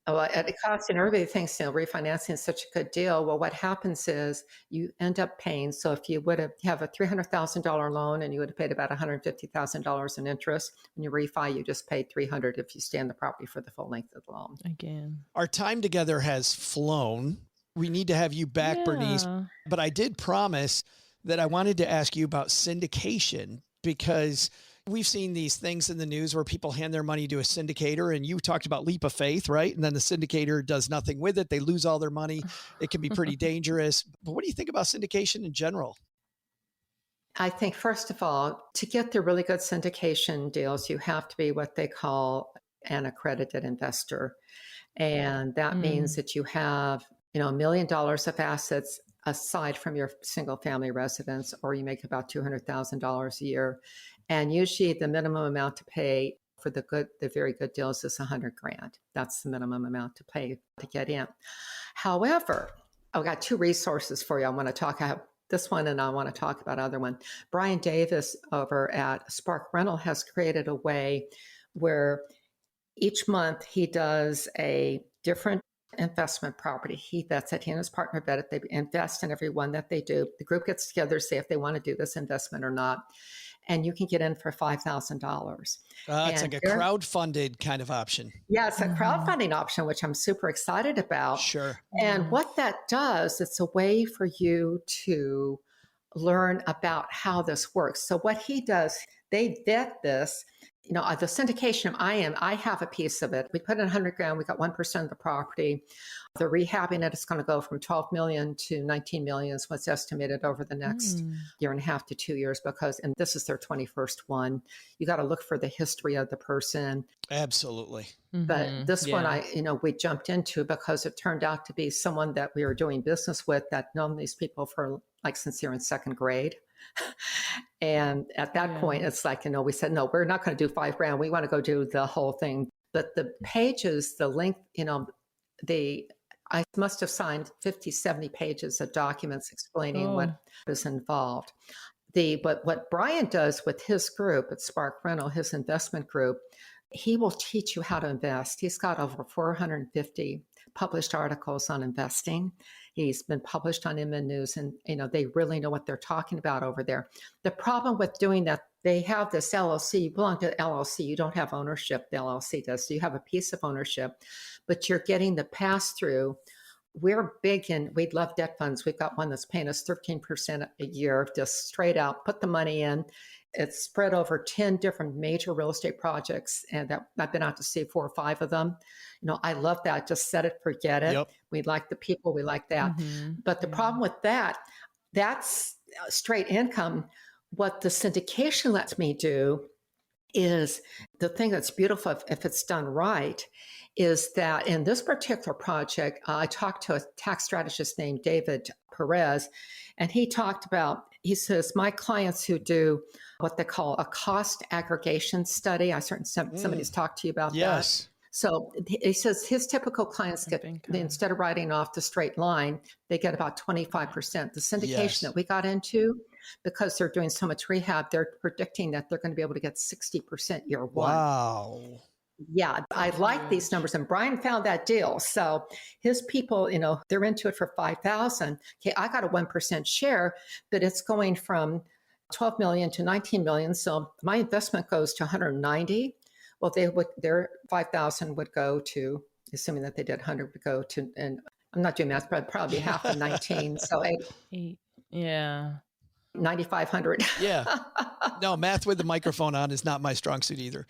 It costs, and everybody thinks, refinancing is such a good deal. Well, what happens is you end up paying. So if you would have a $300,000 loan and you would have paid about $150,000 in interest, when you refi, you just paid $300 if you stay in the property for the full length of the loan.
Again.
Our time together has flown. We need to have you back, Bernice. But I did promise that I wanted to ask you about syndication because we've seen these things in the news where people hand their money to a syndicator, and you talked about leap of faith, right? And then the syndicator does nothing with it. They lose all their money. It can be pretty dangerous. But what do you think about syndication in general?
I think, first of all, to get the really good syndication deals, you have to be what they call an accredited investor. And that means that you have, $1 million of assets aside from your single family residence, or you make about $200,000 a year. And usually the minimum amount to pay for the very good deals is $100,000. That's the minimum amount to pay to get in. However, I've got two resources for you. I want to talk about this one and I want to talk about other one. Brian Davis over at Spark Rental has created a way where each month he does a different investment property. He vets it. He and his partner vet it. They invest in every one that they do. The group gets together, say if they want to do this investment or not. And you can get in for $5,000.
It's like a crowdfunded kind of option.
Yeah, it's a crowdfunding option, which I'm super excited about.
Sure.
And what that does, it's a way for you to learn about how this works. So what he does, they vet this. The syndication I have a piece of it. We put in $100,000, we got 1% of the property. The rehabbing it is going to go from 12 million to 19 million is what's estimated over the next year and a half to 2 years and this is their 21st one. You got to look for the history of the person.
Absolutely.
But this one we jumped into because it turned out to be someone that we were doing business with that known these people for since they were in second grade. And at that point, it's like, we said, no, we're not going to do $5,000. We want to go do the whole thing. But the pages, the length, I must have signed 50, 70 pages of documents explaining what is involved. But what Brian does with his group at Spark Rental, his investment group, he will teach you how to invest. He's got over 450 published articles on investing. He's been published on Inman News, and they really know what they're talking about over there. The problem with doing that, they have this LLC. You belong to the LLC. You don't have ownership. The LLC does. So you have a piece of ownership, but you're getting the pass-through we're big in, we love debt funds. We've got one that's paying us 13% a year, just straight out, put the money in. It's spread over 10 different major real estate projects, and that I've been out to see 4 or 5 of them. I love that. Just set it, forget it.
Yep.
We like the people, we like that. But the problem with that's straight income. What the syndication lets me do is the thing that's beautiful if it's done right is that in this particular project, I talked to a tax strategist named David Perez, and he talked about, he says, my clients who do what they call a cost aggregation study, somebody's talked to you about that. So he says his typical clients get, instead of writing off the straight line, they get about 25%. The syndication that we got into, because they're doing so much rehab, they're predicting that they're going to be able to get 60% year one.
Wow.
Yeah, I like these numbers. And Brian found that deal. So his people, they're into it for 5,000. Okay, I got a 1% share, but it's going from 12 million to 19 million. So my investment goes to 190. Well, their 5,000 would go to, assuming that they did 100, would go to, and I'm not doing math, but probably half of 19. So
eight. Yeah.
9,500.
Yeah. No, math with the microphone on is not my strong suit either.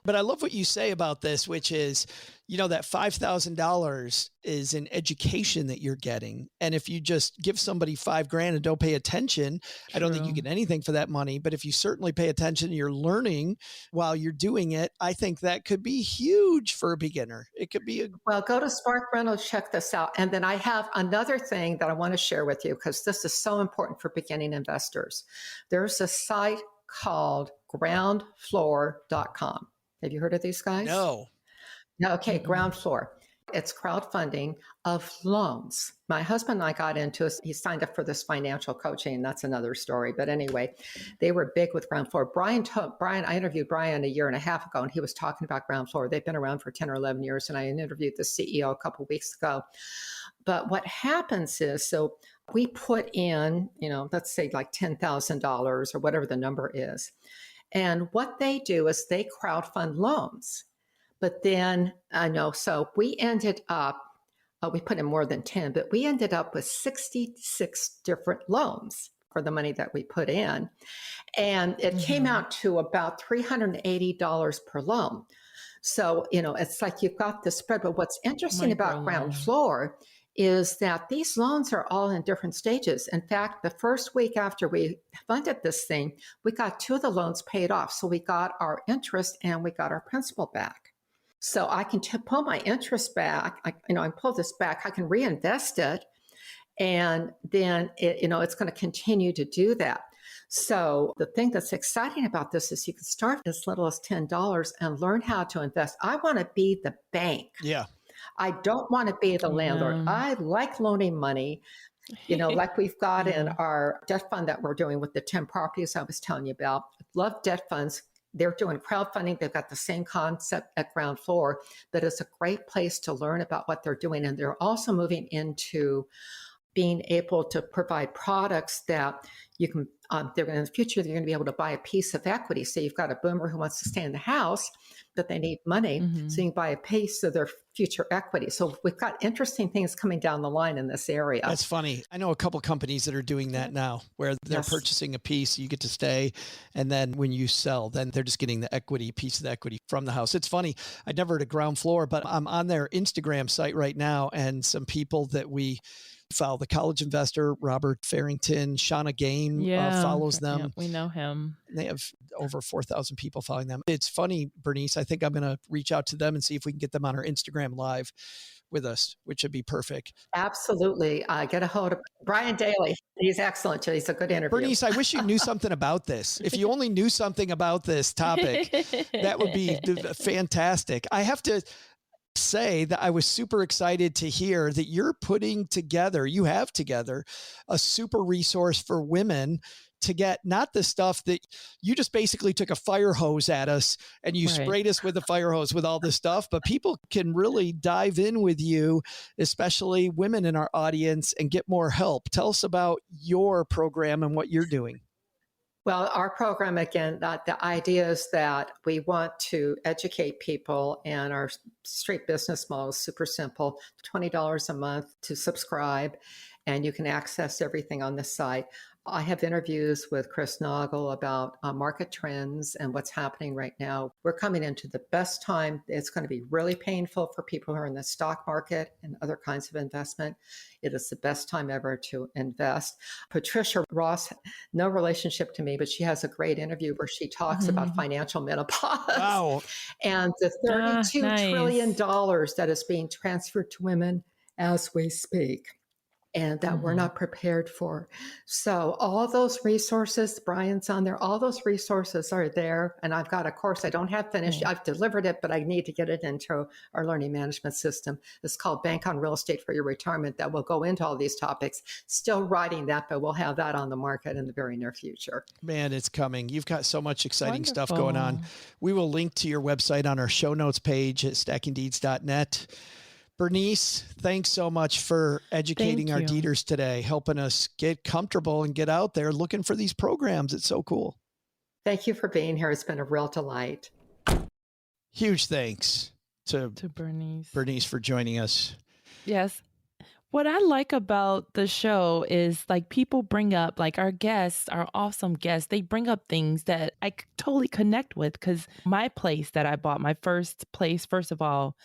But I love what you say about this, which is, that $5,000 is an education that you're getting. And if you just give somebody $5,000 and don't pay attention, I don't think you get anything for that money. But if you certainly pay attention, you're learning while you're doing it. I think that could be huge for a beginner. It could be
Well, go to Spark Rental, check this out. And then I have another thing that I want to share with you, because this is so important for beginning investors. There's a site called groundfloor.com. Have you heard of these guys?
No.
Okay, Ground Floor. It's crowdfunding of loans. My husband and I got into it. He signed up for this financial coaching. That's another story. But anyway, they were big with Ground Floor. I interviewed Brian a year and a half ago, and he was talking about Ground Floor. They've been around for 10 or 11 years, and I interviewed the CEO a couple of weeks ago. But what happens is, so we put in, let's say like $10,000 or whatever the number is. And what they do is they crowdfund loans. But then so we ended up, we put in more than 10, but we ended up with 66 different loans for the money that we put in. And it came out to about $380 per loan. So, it's like you've got the spread. But what's interesting about Ground Floor is that these loans are all in different stages. In fact, the first week after we funded this thing, we got 2 of the loans paid off. So we got our interest and we got our principal back. So I can pull my interest back. I pull this back. I can reinvest it, and then it's going to continue to do that. So the thing that's exciting about this is you can start as little as $10 and learn how to invest. I want to be the bank.
Yeah.
I don't want to be the landlord. I like loaning money. Like we've got in our debt fund that we're doing with the 10 properties I was telling you about. Love debt funds. They're doing crowdfunding. They've got the same concept at Ground Floor, but it's a great place to learn about what they're doing. And they're also moving into being able to provide products that you can, in the future, they're going to be able to buy a piece of equity. So you've got a boomer who wants to stay in the house, but they need money. So you can buy a piece of their future equity. So we've got interesting things coming down the line in this area.
That's funny. I know a couple companies that are doing that now, where they're purchasing a piece, you get to stay. And then when you sell, then they're just getting the piece of the equity from the house. It's funny. I'd never heard of Ground Floor, but I'm on their Instagram site right now. And some people that we follow, the College Investor, Robert Farrington, Shauna Gain follows them.
Yeah, we know him.
They have over 4,000 people following them. It's funny, Bernice, I think I'm going to reach out to them and see if we can get them on our Instagram live with us, which would be perfect.
Absolutely. Get a hold of Brian Daly. He's excellent. He's a good interview.
Bernice, I wish you knew something about this. If you only knew something about this topic, that would be fantastic. I have to say that I was super excited to hear that you have together a super resource for women to get not the stuff that you just basically took a fire hose at us and you sprayed us with a fire hose with all this stuff, but people can really dive in with you, especially women in our audience, and get more help. Tell us about your program and what you're doing.
Well, our program, again, the idea is that we want to educate people, and our straight business model is super simple, $20 a month to subscribe, and you can access everything on the site. I have interviews with Chris Noggle about market trends and what's happening right now. We're coming into the best time. It's going to be really painful for people who are in the stock market and other kinds of investment. It is the best time ever to invest. Patricia Ross, no relationship to me, but she has a great interview where she talks about financial menopause.
Wow.
And the $32 trillion
nice.
that is being transferred to women as we speak, and that we're not prepared for. So all those resources, Brian's on there, all those resources are there. And I've got a course I don't have finished. I've delivered it, but I need to get it into our learning management system. It's called Bank on Real Estate for Your Retirement, that will go into all these topics. Still writing that, but we'll have that on the market in the very near future.
Man, it's coming. You've got so much exciting stuff
Wonderful.
going on. We will link to your website on our show notes page at stackingdeeds.net. Bernice, thanks so much for educating our deeders today, helping us get comfortable and get out there looking for these programs. It's so cool.
Thank you for being here. It's been a real delight.
Huge thanks to
Bernice
for joining us.
Yes. What I like about the show is like people bring up, like our guests, our awesome guests, they bring up things that I totally connect with, because my place that I bought, my first place, first of all,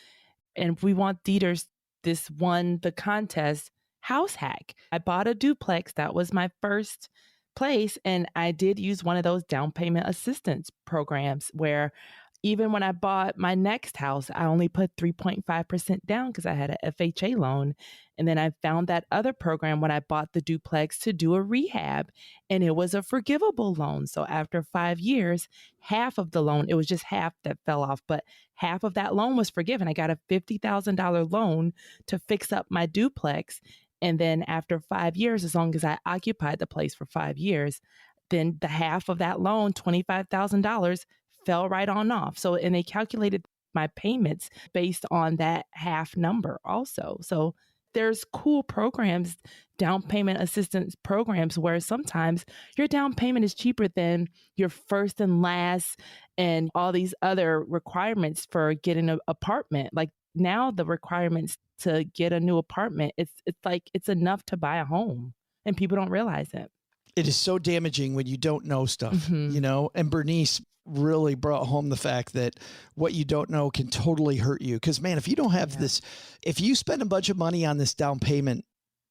and we want deeders, this won the contest, house hack. I bought a duplex. That was my first place. And I did use one of those down payment assistance programs where even when I bought my next house, I only put 3.5% down because I had an FHA loan. And then I found that other program when I bought the duplex to do a rehab, and it was a forgivable loan. So after 5 years, half of the loan, it was just half that fell off, but half of that loan was forgiven. I got a $50,000 loan to fix up my duplex. And then after 5 years, as long as I occupied the place for 5 years, then the half of that loan, $25,000, fell right on off. So, and they calculated my payments based on that half number also. So there's cool programs, down payment assistance programs, where sometimes your down payment is cheaper than your first and last and all these other requirements for getting an apartment. Like now the requirements to get a new apartment, it's like it's enough to buy a home, and people don't realize it.
It is so damaging when you don't know stuff, you know, and Bernice really brought home the fact that what you don't know can totally hurt you. Because, man, if you don't have this, if you spend a bunch of money on this down payment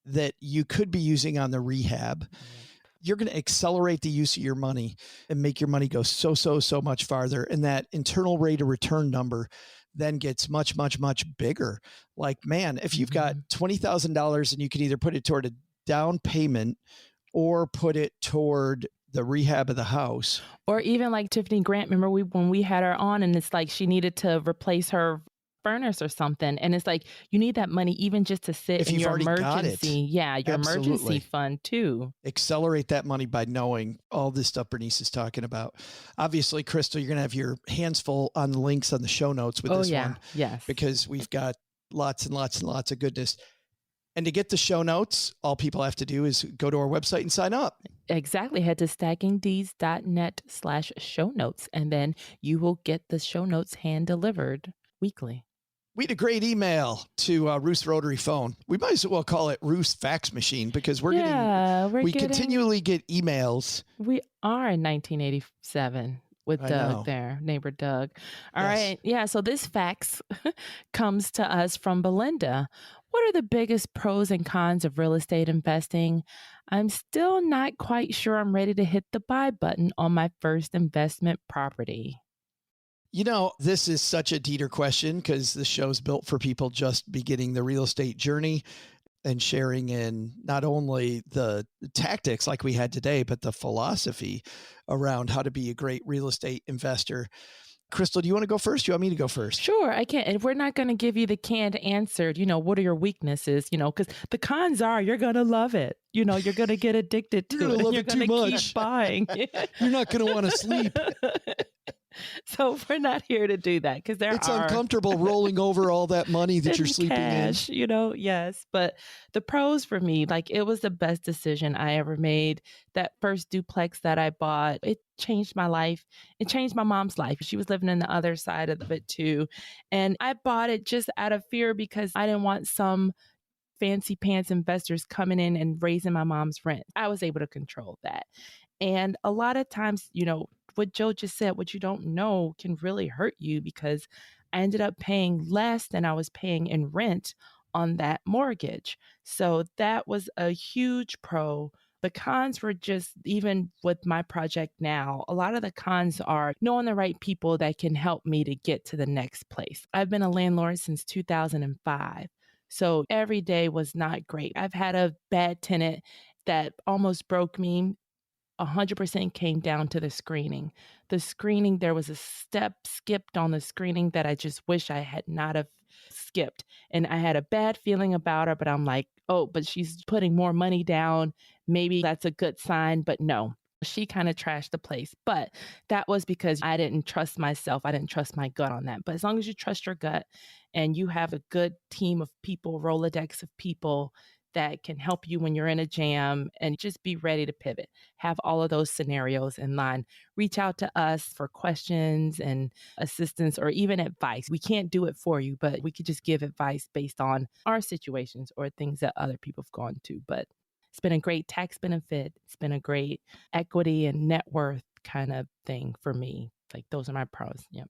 that you could be using on the rehab, you're going to accelerate the use of your money and make your money go so much farther. And that internal rate of return number then gets much bigger. Like, man, if you've got $20,000 and you can either put it toward a down payment or put it toward the rehab of the house. Or
even like Tiffany Grant, remember when we had her on, and it's like she needed to replace her furnace or something. And it's like, you need that money even just to sit in your emergency. Yeah, your emergency fund too.
Accelerate that money by knowing all this stuff Bernice is talking about. Obviously, Crystal, you're going to have your hands full on the links on the show notes with this one.
Yes.
Because we've got lots and lots and lots of goodness. And to get the show notes, all people have to do is go to our website and sign up.
Exactly. Head to stackingdeeds.net/show notes, and then you will get the show notes hand delivered weekly.
We had a great email to Ruth's rotary phone. We might as well call it Ruth's fax machine, because we continually get emails.
We are in 1987. With Doug there, neighbor Doug. All right. Yeah. So this fax comes to us from Belinda. What are the biggest pros and cons of real estate investing? I'm still not quite sure I'm ready to hit the buy button on my first investment property.
You know, this is such a deeder question, because the show's built for people just beginning the real estate journey and sharing in not only the tactics like we had today, but the philosophy around how to be a great real estate investor. Crystal, do you want to go first? Do you want me to go first?
Sure, I can. And we're not going to give you the canned answer, you know, what are your weaknesses, you know, because the cons are you're going to love it. You know, you're going to get addicted to it. You're going to keep buying.
You're not going to want to sleep.
So we're not here to do that because
it's uncomfortable rolling over all that money that you're sleeping
cash,
in.
Yes. But the pros for me, like it was the best decision I ever made. That first duplex that I bought, it changed my life. It changed my mom's life. She was living in the other side of it too. And I bought it just out of fear because I didn't want some fancy pants investors coming in and raising my mom's rent. I was able to control that. And a lot of times, what Joe just said, what you don't know can really hurt you because I ended up paying less than I was paying in rent on that mortgage. So that was a huge pro. The cons were just, even with my project now, a lot of the cons are knowing the right people that can help me to get to the next place. I've been a landlord since 2005. So every day was not great. I've had a bad tenant that almost broke me. 100% came down to the screening. The screening, there was a step skipped on the screening that I just wish I had not have skipped. And I had a bad feeling about her, but I'm like, oh, but she's putting more money down. Maybe that's a good sign, but no. She kind of trashed the place. But that was because I didn't trust myself. I didn't trust my gut on that. But as long as you trust your gut and you have a good team of people, Rolodex of people that can help you when you're in a jam, and just be ready to pivot. Have all of those scenarios in line. Reach out to us for questions and assistance or even advice. We can't do it for you, but we could just give advice based on our situations or things that other people have gone to. But it's been a great tax benefit. It's been a great equity and net worth kind of thing for me. Like those are my pros. Yep.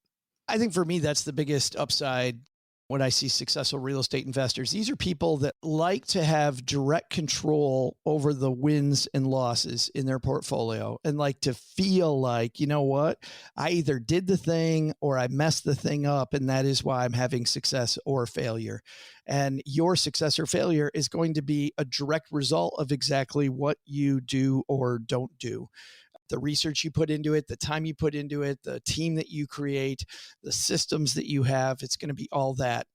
I think for me, that's the biggest upside when I see successful real estate investors. These are people that like to have direct control over the wins and losses in their portfolio and like to feel like, you know what, I either did the thing or I messed the thing up, and that is why I'm having success or failure. And your success or failure is going to be a direct result of exactly what you do or don't do. The research you put into it, the time you put into it, the team that you create, the systems that you have, it's going to be all that.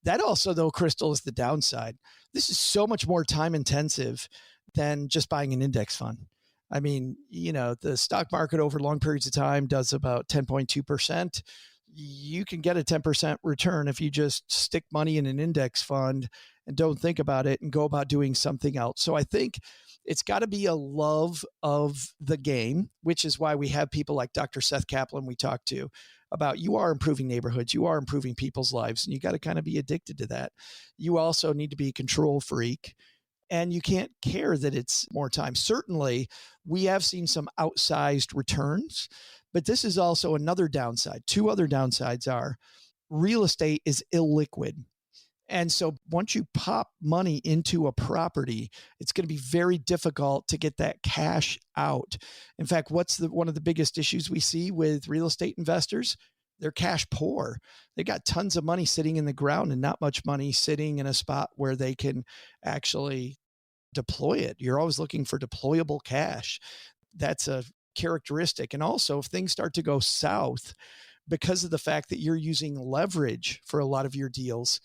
That also, though, Crystal, is the downside. This is so much more time intensive than just buying an index fund. I mean, the stock market over long periods of time does about 10.2%. You can get a 10% return if you just stick money in an index fund and don't think about it and go about doing something else. So I think it's got to be a love of the game, which is why we have people like Dr. Seth Kaplan we talk to about, you are improving neighborhoods, you are improving people's lives, and you got to kind of be addicted to that. You also need to be a control freak, and you can't care that it's more time. Certainly, we have seen some outsized returns, but this is also another downside. Two other downsides are real estate is illiquid. And so once you pop money into a property, it's going to be very difficult to get that cash out. In fact, what's one of the biggest issues we see with real estate investors? They're cash poor. They got tons of money sitting in the ground and not much money sitting in a spot where they can actually deploy it. You're always looking for deployable cash. That's a characteristic. And also, if things start to go south because of the fact that you're using leverage for a lot of your deals,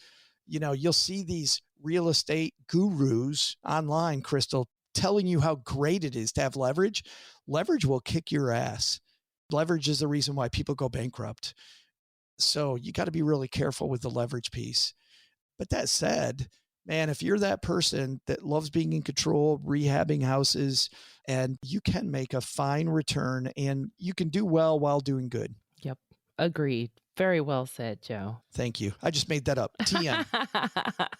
you'll see these real estate gurus online, Crystal, telling you how great it is to have leverage. Leverage will kick your ass. Leverage is the reason why people go bankrupt. So you got to be really careful with the leverage piece. But that said, man, if you're that person that loves being in control, rehabbing houses, and you can make a fine return and you can do well while doing good.
Yep. Agreed. Very well said, Joe.
Thank you. I just made that up. TM.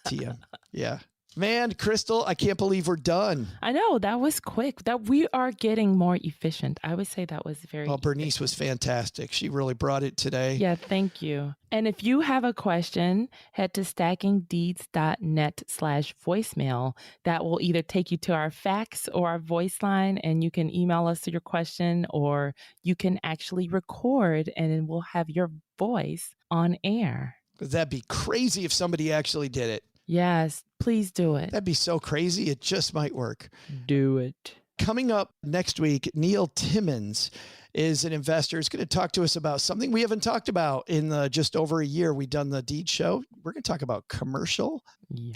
TM. Yeah. Man, Crystal, I can't believe we're done.
I know, that was quick. That we are getting more efficient. I would say that was very
Bernice was fantastic. She really brought it today.
Yeah, thank you. And if you have a question, head to stackingdeeds.net/voicemail. That will either take you to our fax or our voice line, and you can email us your question, or you can actually record and then we'll have your voice on air.
That'd be crazy if somebody actually did it.
Yes, please do it.
That'd be so crazy. It just might work.
Do it.
Coming up next week, Neil Timmons is an investor. He's going to talk to us about something we haven't talked about in just over a year. We've done the Deed Show. We're going to talk about commercial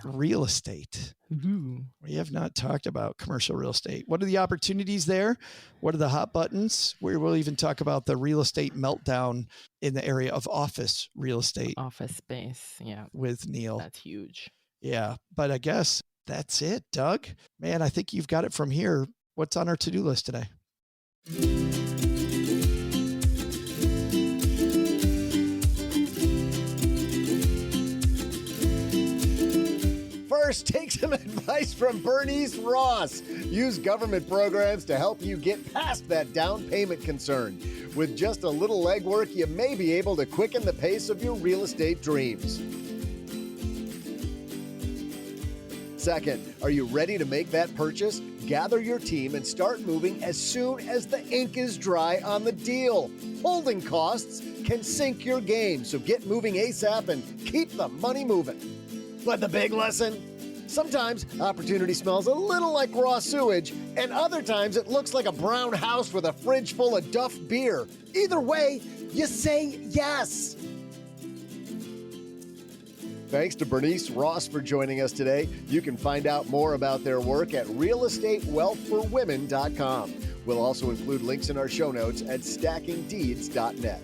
real estate.
Ooh.
We have not talked about commercial real estate. What are the opportunities there? What are the hot buttons? We'll even talk about the real estate meltdown in the area of office real estate.
Office space. Yeah.
With Neil.
That's huge.
Yeah. But I guess that's it, Doug. Man, I think you've got it from here. What's on our to-do list today?
First, take some advice from Bernice Ross. Use government programs to help you get past that down payment concern. With just a little legwork, you may be able to quicken the pace of your real estate dreams. Second, are you ready to make that purchase? Gather your team and start moving as soon as the ink is dry on the deal. Holding costs can sink your game, so get moving ASAP and keep the money moving. But the big lesson? Sometimes opportunity smells a little like raw sewage, and other times it looks like a brown house with a fridge full of Duff beer. Either way, you say yes. Thanks to Bernice Ross for joining us today. You can find out more about their work at realestatewealthforwomen.com. We'll also include links in our show notes at stackingdeeds.net.